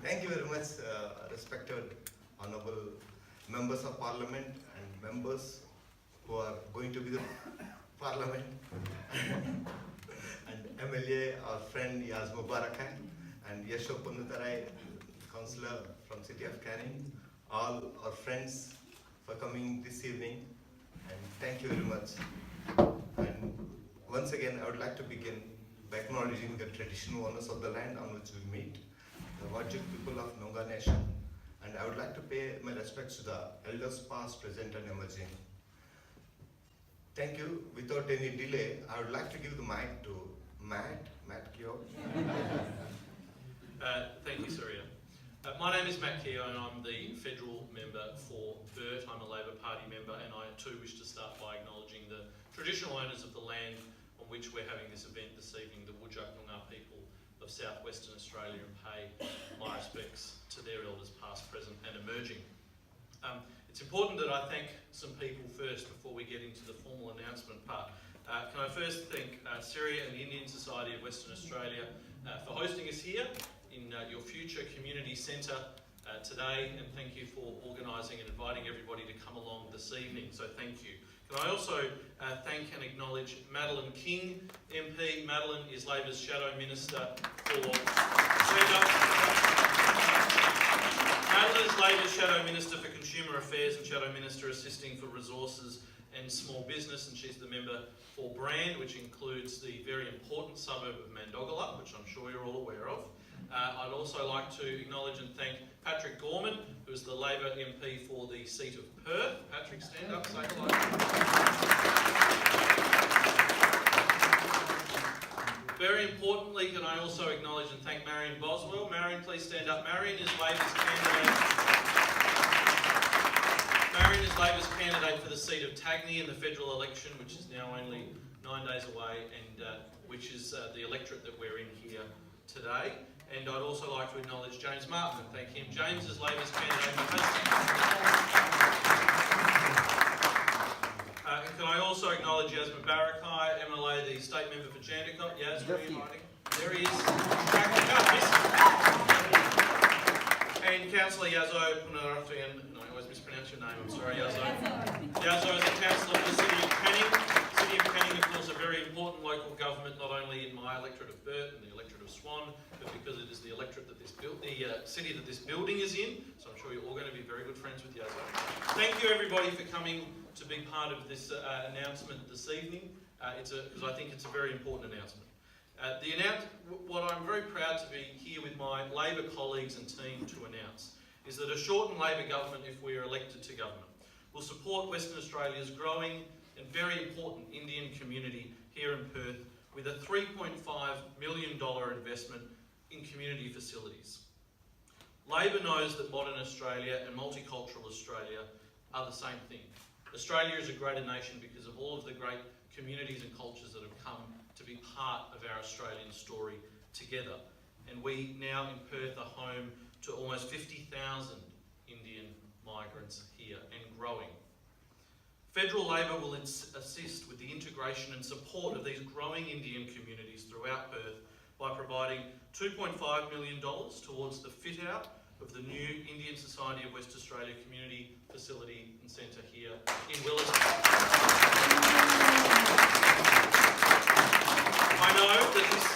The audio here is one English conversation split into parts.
Thank you very much, respected honorable members of parliament and members who are going to be the parliament and MLA, our friend Yaz Mubarak and Yashok Punutarai, councillor from City of Canning, all our friends for coming this evening, and thank you very much. And once again, I would like to begin by acknowledging the traditional owners of the land on which we meet, the Wajik people of Noongar Nation, and I would like to pay my respects to the elders past, present and emerging. Thank you. Without any delay, I would like to give the mic to Matt Keogh. Thank you, Surya. My name is Matt Keogh and I'm the federal member for Burt. I'm a Labor Party member, and I too wish to start by acknowledging the traditional owners of the land on which we're having this event this evening, the Whadjuk Noongar people of southwestern Australia, and pay my respects to their elders past, present and emerging. It's important that I thank some people first before we get into the formal announcement part. Can I first thank Syria and the Indian Society of Western Australia for hosting us here in your future community centre today, and thank you for organising and inviting everybody to come along this evening, so thank you. Can I also thank and acknowledge Madeleine King, MP. Madeleine is Labor's Shadow Minister for Madeleine is Labor's Shadow Minister for Consumer Affairs and Shadow Minister assisting for Resources and Small Business, and she's the member for Brand, which includes the very important suburb of Mandogalup, which I'm sure you're all aware of. I'd also like to acknowledge and thank Patrick Gorman, who is the Labor MP for the seat of Perth. Patrick, stand up, say hello. Very importantly, can I also acknowledge and thank Marion Boswell. Marion, please stand up. Marion is Labor's candidate for the seat of Tagny in the federal election, which is now only 9 days away, and which is the electorate that we're in here today. And I'd also like to acknowledge James Martin and thank him. James is Labor's candidate for and can I also acknowledge Yasmin Barakai, MLA, the State Member for Jandakot. Yas, where are you hiding? There he is. And Councillor Yazo Punarafian, and I always mispronounce your name, I'm sorry, Yazo. Yazo is a councillor for the City of Canning. City of Canning, of course, a very important local government, not only in my electorate of Burt and the electorate of Swan, but because it is the electorate that the city that this building is in. So I'm sure you're all going to be very good friends with Yazo. Thank you everybody for coming to be part of this announcement this evening. Because I think it's a very important announcement. What I'm very proud to be here with my Labor colleagues and team to announce is that a shortened Labor government, if we are elected to government, will support Western Australia's growing and very important Indian community here in Perth with a $3.5 million investment in community facilities. Labor knows that modern Australia and multicultural Australia are the same thing. Australia is a greater nation because of all of the great communities and cultures that have come to be part of our Australian story together. And we now in Perth are home to almost 50,000 Indian migrants here and growing. Federal Labor will assist with the integration and support of these growing Indian communities throughout Perth by providing $2.5 million towards the fit-out of the new Indian Society of West Australia Community Facility and Centre here in Williston. I know that this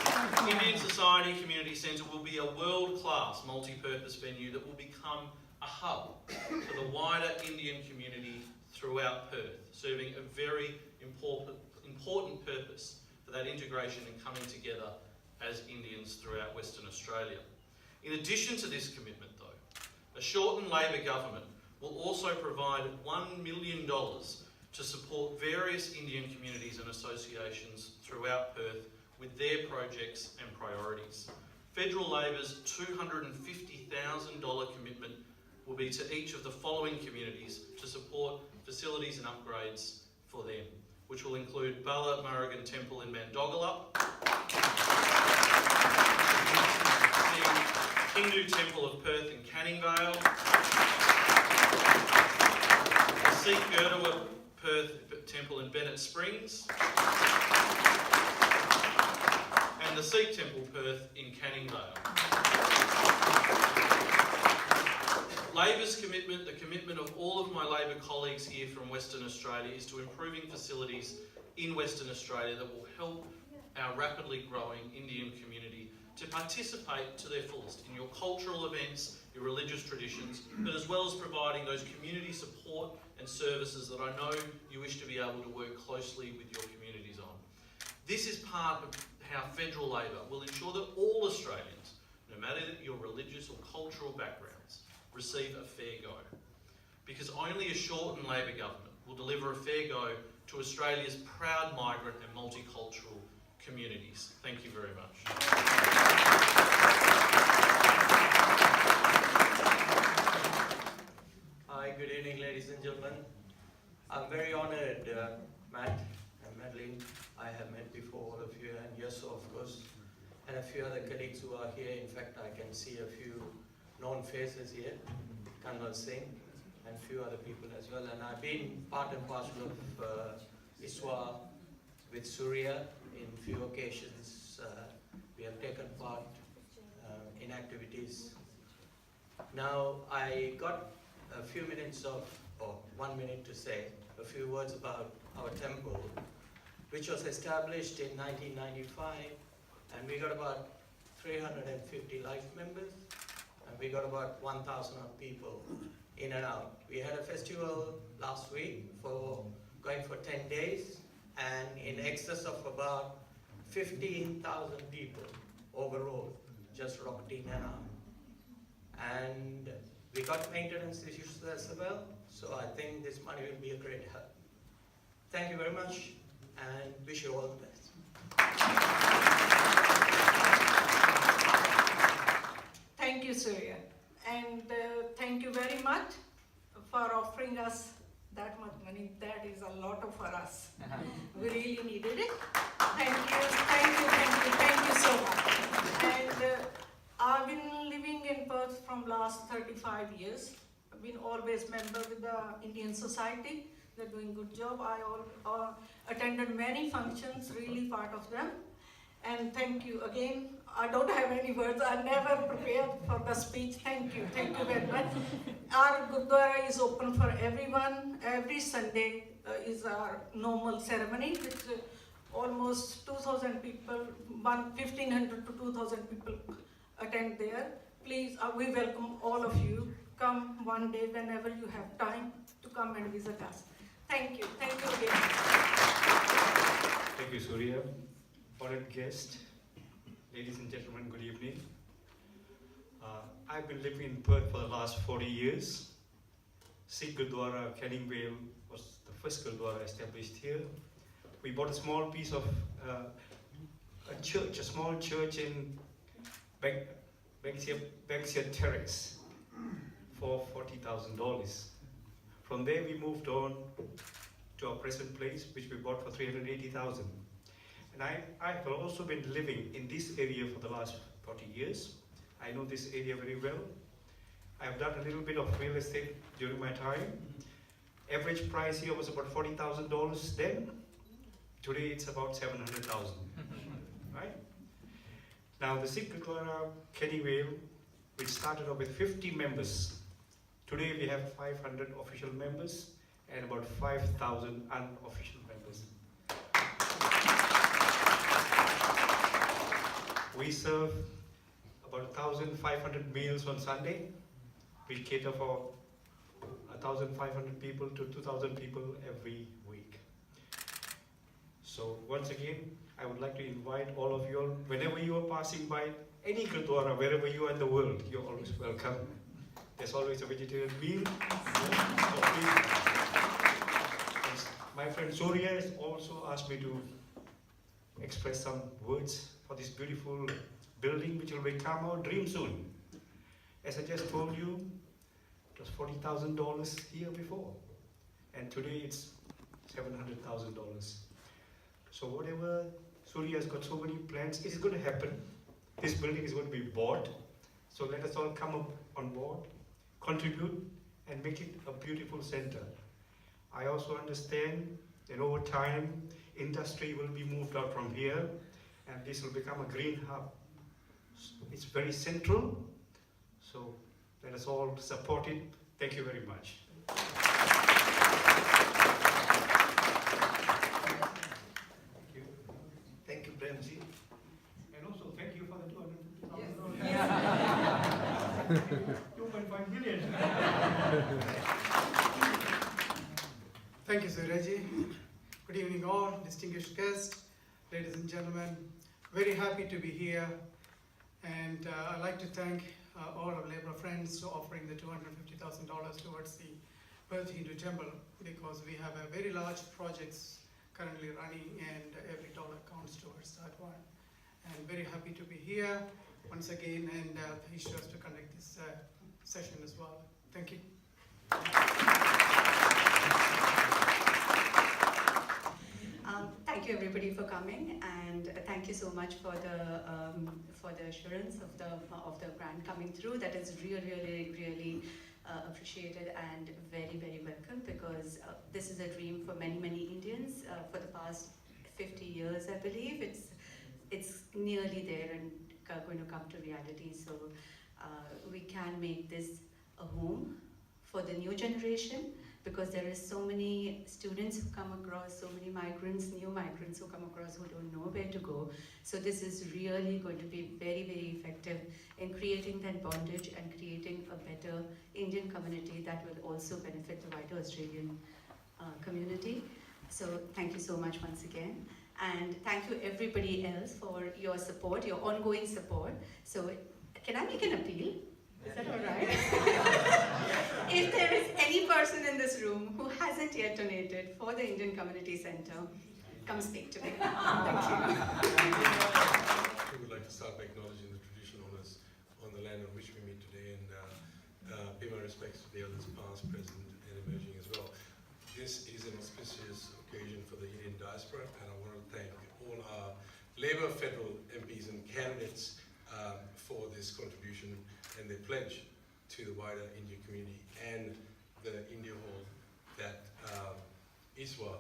Indian Society Community Centre will be a world-class multi-purpose venue that will become a hub for the wider Indian community throughout Perth, serving a very important purpose for that integration and coming together as Indians throughout Western Australia. In addition to this commitment though, a shortened Labor government will also provide $1 million to support various Indian communities and associations throughout Perth with their projects and priorities. Federal Labor's $250,000 commitment will be to each of the following communities to support facilities and upgrades for them, which will include Bala Murugan Temple in Mandogalup, the Hindu Temple of Perth in Canning Vale, the Sikh Gurdwara Perth Temple in Bennett Springs, and the Sikh Temple Perth in Canning Vale. Labor's commitment, the commitment of all of my Labor colleagues here from Western Australia, is to improving facilities in Western Australia that will help our rapidly growing Indian community to participate to their fullest in your cultural events, your religious traditions, but as well as providing those community support and services that I know you wish to be able to work closely with your communities on. This is part of how federal Labor will ensure that all Australians, no matter your religious or cultural backgrounds, receive a fair go. Because only a shortened Labor government will deliver a fair go to Australia's proud migrant and multicultural communities. Thank you very much. Hi, good evening, ladies and gentlemen. I'm very honoured, Matt and Madeline. I have met before all of you, and Yeso, of course, and a few other colleagues who are here. In fact, I can see a few known faces here, Kanwal Singh, and a few other people as well. And I've been part and parcel of ISWA with Surya in few occasions. We have taken part in activities. Now, I got a few minutes of, or 1 minute to say a few words about our temple, which was established in 1995, and we got about 350 life members, and we got about 1,000 people in and out. We had a festival last week for going for 10 days, and in excess of about 15,000 people overall just rocked in and out. And we got maintenance issues as well, so I think this money will be a great help. Thank you very much, and wish you all the best. Thank you, Surya. And thank you very much for offering us that much money. That is a lot for us. We really needed it. Thank you so much. And I've been living in Perth from last 35 years. I've been always member with the Indian Society. They're doing good job. I attended many functions, really part of them. And thank you again. I don't have any words. I never prepared for the speech. Thank you very much. Our Gurdwara is open for everyone. Every Sunday is our normal ceremony, which almost 2,000 people, 1,500 to 2,000 people attend there. Please, we welcome all of you. Come one day whenever you have time to come and visit us. Thank you again. Thank you, Surya. Honored guest, ladies and gentlemen, good evening. I've been living in Perth for the last 40 years. Sikh Gurdwara, Canning Vale, was the first Gurdwara established here. We bought a small piece of a church, a small church in Banksia Terrace for $40,000. From there we moved on to our present place, which we bought for $380,000. And I have also been living in this area for the last 40 years. I know this area very well. I have done a little bit of real estate during my time. Average price here was about $40,000 then. Today it's about $700,000, right? Now the Sikh Gurdwara Canning Vale, which started off with 50 members. Today we have 500 official members and about 5,000 unofficial members. We serve about 1,500 meals on Sunday. We cater for 1,500 people to 2,000 people every week. So once again, I would like to invite all of you all, whenever you are passing by any Gurdwara, wherever you are in the world, you're always welcome. There's always a vegetarian meal. My friend Surya has also asked me to express some words for this beautiful building, which will become our dream soon. As I just told you, it was $40,000 here before, and today it's $700,000. So whatever Surya has got so many plans, it's going to happen. This building is going to be bought. So let us all come up on board, contribute, and make it a beautiful center. I also understand that over time, industry will be moved out from here, and this will become a green hub. It's very central, so Let us all support it. Thank you very much. Thank you, Premji. And also thank you for the $250,000. Yeah. 2.5 million. Thank you, Suryaji. Good evening all, distinguished guests, ladies and gentlemen. Very happy to be here. And I'd like to thank all our Labour friends for offering the $250,000 towards the Perth Hindu Temple, because we have a very large projects currently running and every dollar counts towards that one. And very happy to be here once again, and issue us to conduct this session as well. Thank you. Thank you everybody for coming, and thank you so much for the assurance of the grant coming through. That is really appreciated and very welcome, because this is a dream for many Indians for the past 50 years, I believe. It's nearly there and going to come to reality. So we can make this a home for the new generation, because there is so many students who come across, so many migrants, new migrants who come across who don't know where to go. So this is really going to be very effective in creating that bondage and creating a better Indian community that will also benefit the wider Australian community. So thank you so much once again. And thank you everybody else for your support, your ongoing support. So can I make an appeal? Is that all right? If there is any person in this room who hasn't yet donated for the Indian Community Centre, come speak to me. Thank you. We would like to start by acknowledging the traditional owners on the land on which we meet today, and pay my respects to the elders past, present, and emerging as well. This is an auspicious occasion for the Indian diaspora, and I want to thank all our Labour federal MPs and candidates for this contribution and their pledge to the wider Indian community and the India Hall that ISWA,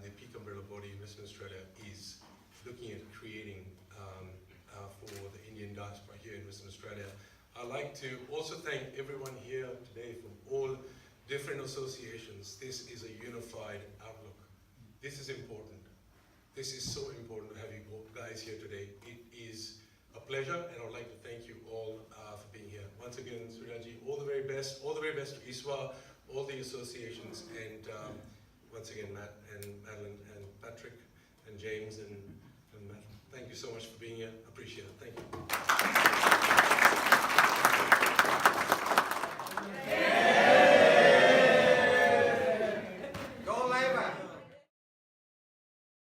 the peak umbrella body in Western Australia, is looking at creating for the Indian diaspora here in Western Australia. I'd like to also thank everyone here today from all different associations. This is a unified outlook. This is important. This is so important to have you guys here today. It is a pleasure, and I would like to thank you all for being here. Once again, Suryaji, all the very best to ISWA, all the associations, and once again, Matt and Madeline and Patrick and James and Matt. Thank you so much for being here. Appreciate it. Thank you.